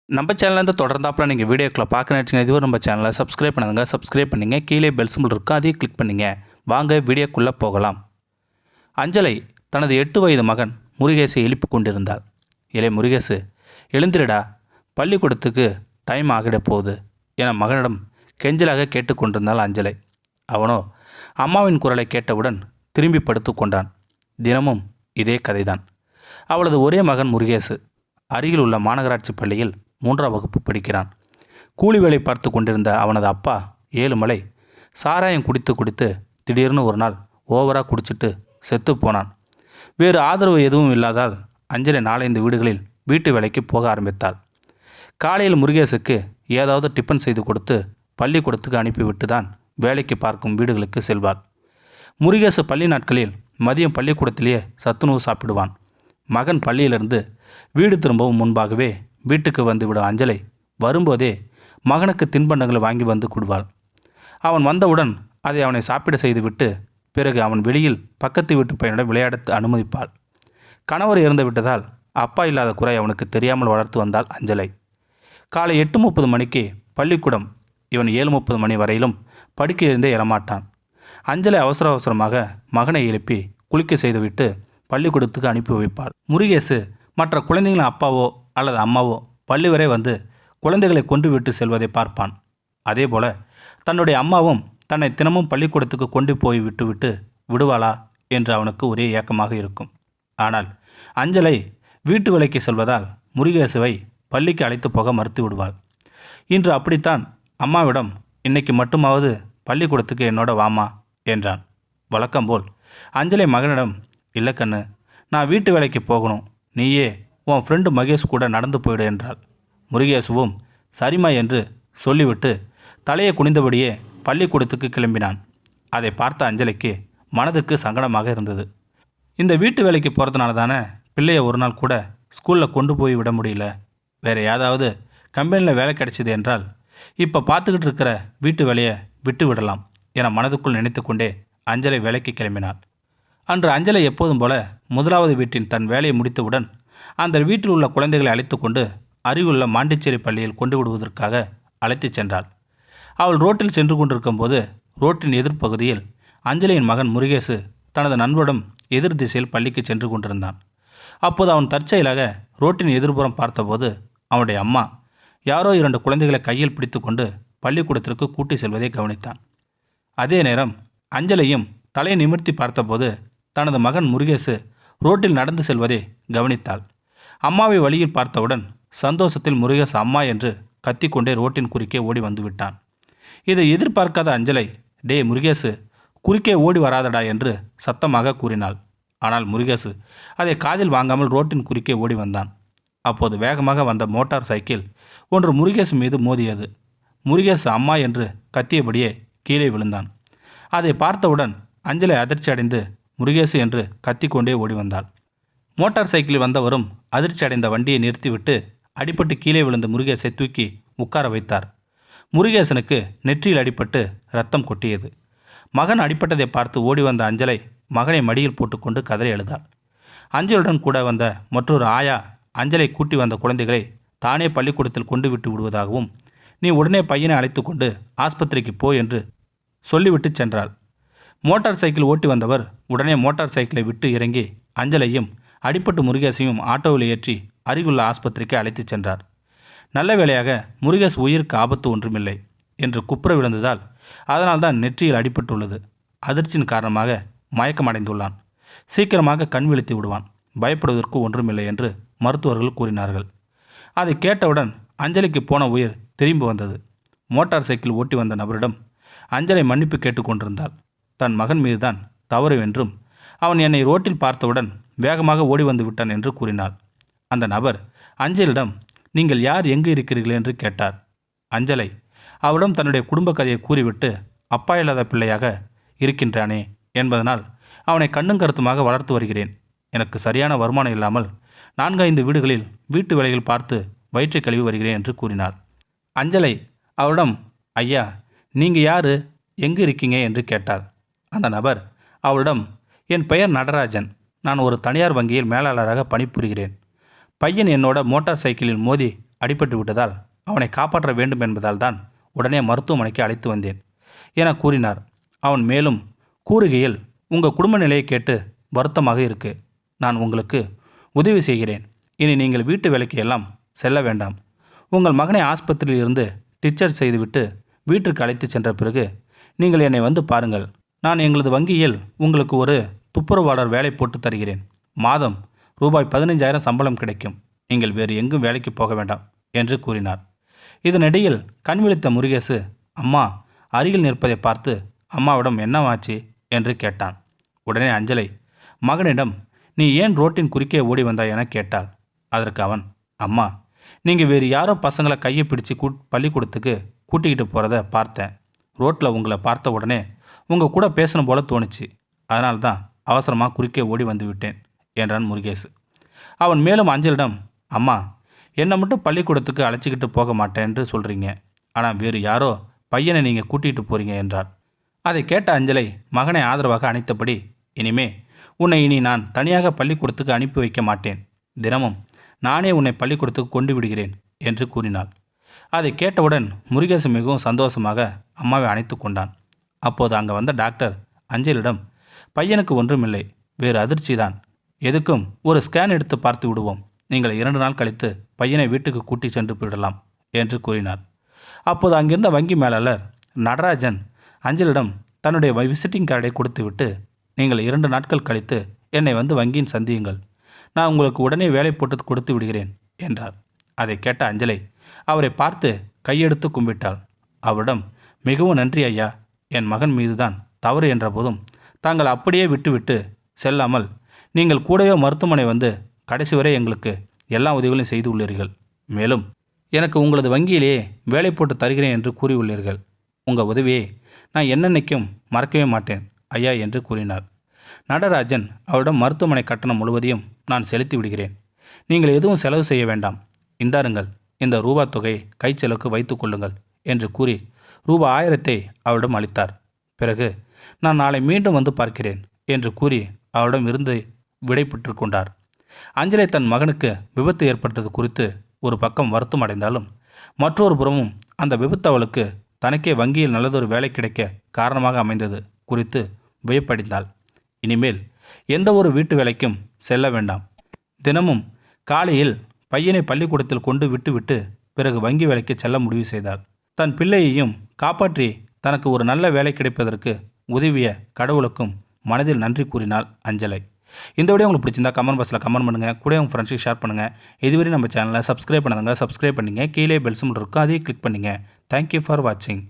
நம்ம சேனல்லேருந்து தொடர்ந்தாப்பில் நீங்கள் வீடியோக்களை பார்க்க நினச்சிங்க இதுவரை நம்ம சேனலை சப்ஸ்கிரைப் பண்ணுங்க. சப்ஸ்கிரைப் பண்ணிங்க. கீழே பெல் சிம்பிள் இருக்கும், அதையும் கிளிக் பண்ணிங்க. வாங்க வீடியோக்குள்ளே போகலாம். அஞ்சலை தனது 8 வயது மகன் முருகேசை எழுப்பி கொண்டிருந்தாள். இளைய முருகேசு, எழுந்திரடா, பள்ளிக்கூடத்துக்கு டைம் ஆகிட போகுது என மகனிடம் கெஞ்சலாக கேட்டுக்கொண்டிருந்தாள் அஞ்சலை. அவனோ அம்மாவின் குரலை கேட்டவுடன் திரும்பி படுத்து கொண்டான். தினமும் இதே கதைதான். அவளது ஒரே மகன் முருகேசு அருகில் உள்ள மாநகராட்சி பள்ளியில் 3ஆம் வகுப்பு படிக்கிறான். கூலி வேலை பார்த்து கொண்டிருந்த அவனது அப்பா ஏழுமலை சாராயம் குடித்து திடீர்னு ஒரு நாள் ஓவராக குடிச்சிட்டு செத்து போனான். வேறு ஆதரவு எதுவும் இல்லாதால் அஞ்சலை 4-5 வீடுகளில் வீட்டு வேலைக்கு போக ஆரம்பித்தாள். காலையில் முருகேசுக்கு ஏதாவது டிஃபன் செய்து கொடுத்து பள்ளிக்கூடத்துக்கு அனுப்பிவிட்டு தான் வேலைக்கு பார்க்கும் வீடுகளுக்கு செல்வாள். முருகேசு பள்ளி நாட்களில் மதியம் பள்ளிக்கூடத்திலேயே சத்துணவு சாப்பிடுவான். மகன் பள்ளியிலிருந்து வீடு திரும்பவும் முன்பாகவே வீட்டுக்கு வந்துவிடும் அஞ்சலை வரும்போதே மகனுக்கு தின்பண்டங்களை வாங்கி வந்து கொடுவாள். அவன் வந்தவுடன் அதை அவனை சாப்பிட செய்துவிட்டு பிறகு அவன் வெளியில் பக்கத்து வீட்டு பையனுடன் விளையாட அனுமதிப்பாள். கணவர் இறந்து விட்டதால் அப்பா இல்லாத குறை அவனுக்கு தெரியாமல் வளர்த்து வந்தாள் அஞ்சலை. காலை 8:30 மணிக்கு பள்ளிக்கூடம். இவன் 7:30 மணி வரையிலும் படுக்கையிலிருந்தே எழமாட்டான். அஞ்சலை அவசரமாக மகனை எழுப்பி குளிக்க செய்துவிட்டு பள்ளிக்கூடத்துக்கு அனுப்பி வைப்பாள். முருகேசு மற்ற குழந்தைகளின் அப்பாவோ அல்லது அம்மாவோ பள்ளி வரை வந்து குழந்தைகளை கொண்டு விட்டு செல்வதை பார்ப்பான். அதேபோல தன்னுடைய அம்மாவும் தன்னை தினமும் பள்ளிக்கூடத்துக்கு கொண்டு போய் விட்டுவிட்டு விடுவாளா என்று அவனுக்கு ஒரே ஏக்கமாக இருக்கும். ஆனால் அஞ்சலை வீட்டு வேலைக்கு செல்வதால் முருகேசுவை பள்ளிக்கு அழைத்து போக மறுத்து விடுவாள். இன்று அப்படித்தான் அம்மாவிடம், இன்னைக்கு மட்டுமாவது பள்ளிக்கூடத்துக்கு என்னோட வாமா என்றான். வழக்கம்போல் அஞ்சலை மகனிடம், இல்லை கண்ணு, நான் வீட்டு வேலைக்கு போகணும், நீயே உன் ஃப்ரெண்டு மகேஷ் கூட நடந்து போயிடு என்றாள். முருகேசுவும் சரிமா என்று சொல்லிவிட்டு தலையை குனிந்தபடியே பள்ளிக்கூடத்துக்கு கிளம்பினான். அதை பார்த்த அஞ்சலிக்கு மனதுக்கு சங்கடமாக இருந்தது. இந்த வீட்டு வேலைக்கு போகிறதுனால தானே பிள்ளையை ஒரு நாள் கூட ஸ்கூலில் கொண்டு போய் விட முடியல. வேறு ஏதாவது கம்பெனியில் வேலை கிடைச்சிது என்றால் இப்போ பார்த்துக்கிட்டு இருக்கிற வீட்டு வேலையை விட்டு விடலாம் என மனதுக்குள் நினைத்து கொண்டே அஞ்சலை வேலைக்கு கிளம்பினாள். அன்று அஞ்சலை எப்போதும் போல 1வது வீட்டின் தன் வேலையை முடித்தவுடன் அந்த வீட்டில் உள்ள குழந்தைகளை அழைத்து கொண்டு அருகிலுள்ள மாண்டிச்சேரி பள்ளியில் கொண்டு விடுவதற்காக அழைத்துச் சென்றாள். அவள் ரோட்டில் சென்று கொண்டிருக்கும் போது ரோட்டின் எதிர்ப்பகுதியில் அஞ்சலியின் மகன் முருகேசு தனது நண்பரிடம் எதிர் திசையில் பள்ளிக்கு சென்று கொண்டிருந்தான். அப்போது அவன் தற்செயலாக ரோட்டின் எதிர்புறம் பார்த்தபோது அவனுடைய அம்மா யாரோ 2 குழந்தைகளை கையில் பிடித்து கொண்டு பள்ளிக்கூடத்திற்கு கூட்டி செல்வதை கவனித்தான். அதே நேரம் அஞ்சலையும் தலையை நிமிர்த்தி பார்த்தபோது தனது மகன் முருகேசு ரோட்டில் நடந்து செல்வதை கவனித்தாள். அம்மாவை வழியில் பார்த்தவுடன் சந்தோஷத்தில் முருகேசு அம்மா என்று கத்திக்கொண்டே ரோட்டின் குறுக்கே ஓடி வந்து விட்டான். இதை எதிர்பார்க்காத அஞ்சலை, டே முருகேசு, குறுக்கே ஓடி வராதடா என்று சத்தமாக கூறினாள். ஆனால் முருகேசு அதை காதில் வாங்காமல் ரோட்டின் குறுக்கே ஓடி வந்தான். அப்போது வேகமாக வந்த மோட்டார் சைக்கிள் ஒன்று முருகேசு மீது மோதியது. முருகேசு அம்மா என்று கத்தியபடியே கீழே விழுந்தான். அதை பார்த்தவுடன் அஞ்சலை அதிர்ச்சி அடைந்து முருகேசு என்று கத்திக்கொண்டே ஓடி வந்தாள். மோட்டார் சைக்கிளில் வந்தவரும் அதிர்ச்சி அடைந்த வண்டியை நிறுத்திவிட்டு அடிபட்டு கீழே விழுந்த முருகேசை தூக்கி உட்கார வைத்தார். முருகேசனுக்கு நெற்றியில் அடிபட்டு ரத்தம் கொட்டியது. மகன் அடிப்பட்டதை பார்த்து ஓடி வந்த அஞ்சலை மகனை மடியில் போட்டுக்கொண்டு கதறி அழுதாள். அஞ்சலுடன் கூட வந்த மற்றொரு ஆயா அஞ்சலை கூட்டி வந்த குழந்தைகளை தானே பள்ளிக்கூடத்தில் கொண்டு விட்டு விடுவதாகவும், நீ உடனே பையனை அழைத்து கொண்டு ஆஸ்பத்திரிக்கு போ என்று சொல்லிவிட்டு சென்றாள். மோட்டார் சைக்கிள் ஓட்டி வந்தவர் உடனே மோட்டார் சைக்கிளை விட்டு இறங்கி அஞ்சலையும் அடிப்பட்டு முருகேசையும் ஆட்டோவில் ஏற்றி அருகிலுள்ள ஆஸ்பத்திரிக்கு அழைத்துச் சென்றார். நல்ல வேளையாக முருகேசு உயிருக்கு ஆபத்து ஒன்றுமில்லை என்று குப்புற விழுந்ததால் அதனால்தான் நெற்றியில் அடிபட்டுள்ளது. அதிர்ச்சியின் காரணமாக மயக்கமடைந்துள்ளான். சீக்கிரமாக கண் விழித்து விடுவான், பயப்படுவதற்கு ஒன்றுமில்லை என்று மருத்துவர்கள் கூறினார்கள். அதை கேட்டவுடன் அஞ்சலிக்கு போன உயிர் திரும்பி வந்தது. மோட்டார் சைக்கிள் ஓட்டி வந்த நபரிடம் அஞ்சலை மன்னிப்பு கேட்டுக்கொண்டிருந்தாள். தன் மகன் மீதுதான் தவறு என்றும் அவன் என்னை ரோட்டில் பார்த்தவுடன் வேகமாக ஓடி வந்து விட்டான் என்று கூறினாள். அந்த நபர் அஞ்சலிடம், நீங்கள் யார், எங்கு இருக்கிறீர்கள் என்று கேட்டார். அஞ்சலை அவரிடம் தன்னுடைய குடும்ப கதையை கூறிவிட்டு, அப்பா இல்லாத பிள்ளையாக இருக்கின்றானே என்பதனால் அவனை கண்ணும் கருத்துமாக வளர்த்து வருகிறேன். எனக்கு சரியான வருமானம் இல்லாமல் 4-5 வீடுகளில் வீட்டு வேலைகள் பார்த்து வயிற்றை கழுவி வருகிறேன் என்று கூறினாள். அஞ்சலை அவரிடம், ஐயா, நீங்கள் யார், எங்கு இருக்கீங்க என்று கேட்டாள். அந்த நபர் அவளிடம், என் பெயர் நடராஜன், நான் ஒரு தனியார் வங்கியில் மேலாளராக பணிபுரிகிறேன். பையன் என்னோட மோட்டார் சைக்கிளில் மோதி அடிபட்டு விட்டதால் அவனை காப்பாற்ற வேண்டும் என்பதால் தான் உடனே மருத்துவமனைக்கு அழைத்து வந்தேன் என கூறினார். அவன் மேலும் கூறுகையில், உங்கள் குடும்ப நிலையை கேட்டு வருத்தமாக இருக்கு. நான் உங்களுக்கு உதவி செய்கிறேன். இனி நீங்கள் வீட்டு வேலைக்கு எல்லாம் செல்ல வேண்டாம். உங்கள் மகனை ஆஸ்பத்திரியில் இருந்து டிஸ்சார்ஜ் செய்துவிட்டு வீட்டிற்கு அழைத்து சென்ற பிறகு நீங்கள் என்னை வந்து பாருங்கள். நான் எங்களது வங்கியில் உங்களுக்கு ஒரு துப்புரவாளர் வேலை போட்டு தருகிறேன். மாதம் ரூபாய் 15,000 சம்பளம் கிடைக்கும். நீங்கள் வேறு எங்கும் வேலைக்கு போக வேண்டாம் என்று கூறினார். இதனிடையில் கண் விழித்த முருகேசு அம்மா அருகில் நிற்பதை பார்த்து அம்மாவிடம் என்னவாச்சு என்று கேட்டான். உடனே அஞ்சலை மகனிடம், நீ ஏன் ரோட்டின் குறுக்கே ஓடி வந்தாய் என கேட்டாள். அதற்கு அவன், அம்மா, நீங்கள் வேறு யாரோ பசங்களை கையை பிடிச்சி பள்ளிக்கூடத்துக்கு கூட்டிக்கிட்டு போகிறத பார்த்தேன். ரோட்டில் உங்களை பார்த்த உடனே உங்கள் கூட பேசணும் போல தோணுச்சு. அதனால தான் அவசரமாக குறுக்கே ஓடி வந்து விட்டேன் என்றான் முருகேசு. அவன் மேலும் அஞ்சலிடம், அம்மா, என்னை மட்டும் பள்ளிக்கூடத்துக்கு அழைச்சிக்கிட்டு போக மாட்டேன் என்று சொல்கிறீங்க. ஆனால் வேறு யாரோ பையனை நீங்கள் கூட்டிகிட்டு போகிறீங்க என்றார். அதை கேட்ட அஞ்சலை மகனை ஆதரவாக அணைத்தபடி, இனிமே உன்னை நான் தனியாக பள்ளிக்கூடத்துக்கு அனுப்பி வைக்க மாட்டேன். தினமும் நானே உன்னை பள்ளிக்கூடத்துக்கு கொண்டு விடுகிறேன் என்று கூறினாள். அதை கேட்டவுடன் முருகேசு மிகவும் சந்தோஷமாக அம்மாவை அணைத்து கொண்டான். அப்போது அங்கே வந்த டாக்டர் அஞ்சலிடம், பையனுக்கு ஒன்றுமில்லை, வேறு அதிர்ச்சி தான். எதுக்கும் ஒரு ஸ்கேன் எடுத்து பார்த்து விடுவோம். நீங்கள் 2 நாள் கழித்து பையனை வீட்டுக்கு கூட்டி சென்று போயிடலாம் என்று கூறினார். அப்போது அங்கிருந்த வங்கி மேலாளர் நடராஜன் அஞ்சலிடம் தன்னுடைய விசிட்டிங் கார்டை கொடுத்துவிட்டு, நீங்கள் 2 நாட்கள் கழித்து என்னை வந்து வங்கியின் சந்தியுங்கள். நான் உங்களுக்கு உடனே வேலை போட்டு கொடுத்து விடுகிறேன் என்றார். அதை கேட்ட அஞ்சலை அவரை பார்த்து கையெடுத்து கும்பிட்டாள். அவரிடம், மிகவும் நன்றி ஐயா. என் மகன் மீதுதான் தவறு என்ற போதும் தாங்கள் அப்படியே விட்டுவிட்டு செல்லாமல் நீங்கள் கூடவே மருத்துவமனை வந்து கடைசி வரை எங்களுக்கு எல்லா உதவிகளையும் செய்து உள்ளீர்கள். மேலும் எனக்கு உங்களது வங்கியிலேயே வேலை போட்டு தருகிறேன் என்று கூறியுள்ளீர்கள். உங்கள் உதவியை நான் என்னென்னைக்கும் மறக்கவே மாட்டேன் ஐயா என்று கூறினார். நடராஜன் அவரிடம், மருத்துவமனை கட்டணம் முழுவதையும் நான் செலுத்தி விடுகிறேன். நீங்கள் எதுவும் செலவு செய்ய வேண்டாம். இந்தாருங்கள், இந்த ரூபா தொகையை கைச்செலவுக்கு வைத்து கொள்ளுங்கள் என்று கூறி ரூபா 1000 அவரிடம் அளித்தார். பிறகு, நான் நாளை மீண்டும் வந்து பார்க்கிறேன் என்று கூறி அவரிடம் இருந்து விடை பெற்று கொண்டார். அஞ்சலை தன் மகனுக்கு விபத்து ஏற்பட்டது குறித்து ஒரு பக்கம் வருத்தம் அடைந்தாலும் மற்றொரு புறமும் அந்த விபத்து அவளுக்கு தனக்கே வங்கியில் நல்லதொரு வேலை கிடைக்க காரணமாக அமைந்தது குறித்து வியப்படைந்தாள். இனிமேல் எந்த ஒரு வீட்டு வேலைக்கும் செல்ல வேண்டாம். தினமும் காலையில் பையனை பள்ளிக்கூடத்தில் கொண்டு விட்டுவிட்டு பிறகு வங்கி வேலைக்கு செல்ல முடிவு செய்தாள். தன் பிள்ளையையும் காப்பாற்றி தனக்கு ஒரு நல்ல வேலை கிடைப்பதற்கு உதவிய கடவுளுக்கும் மனதில் நன்றி கூறினாள் அஞ்சலை. இந்த வீடியோ உங்களுக்கு பிடிச்சிருந்தா கமெண்ட் பாக்ஸில் கமெண்ட் பண்ணுங்கள். கூட உங்கள் ஃப்ரெண்ட்ஸுக்கு ஷேர் பண்ணுங்கள். இதுவரை நம்ம சேனலை சப்ஸ்கிரைப் பண்ணுங்க. சப்ஸ்கிரைப் பண்ணிங்க. கீழே பெல் சிம்பல் இருக்கும், அதையும் கிளிக் பண்ணிங்க. தேங்க்யூ ஃபார் வாட்சிங்.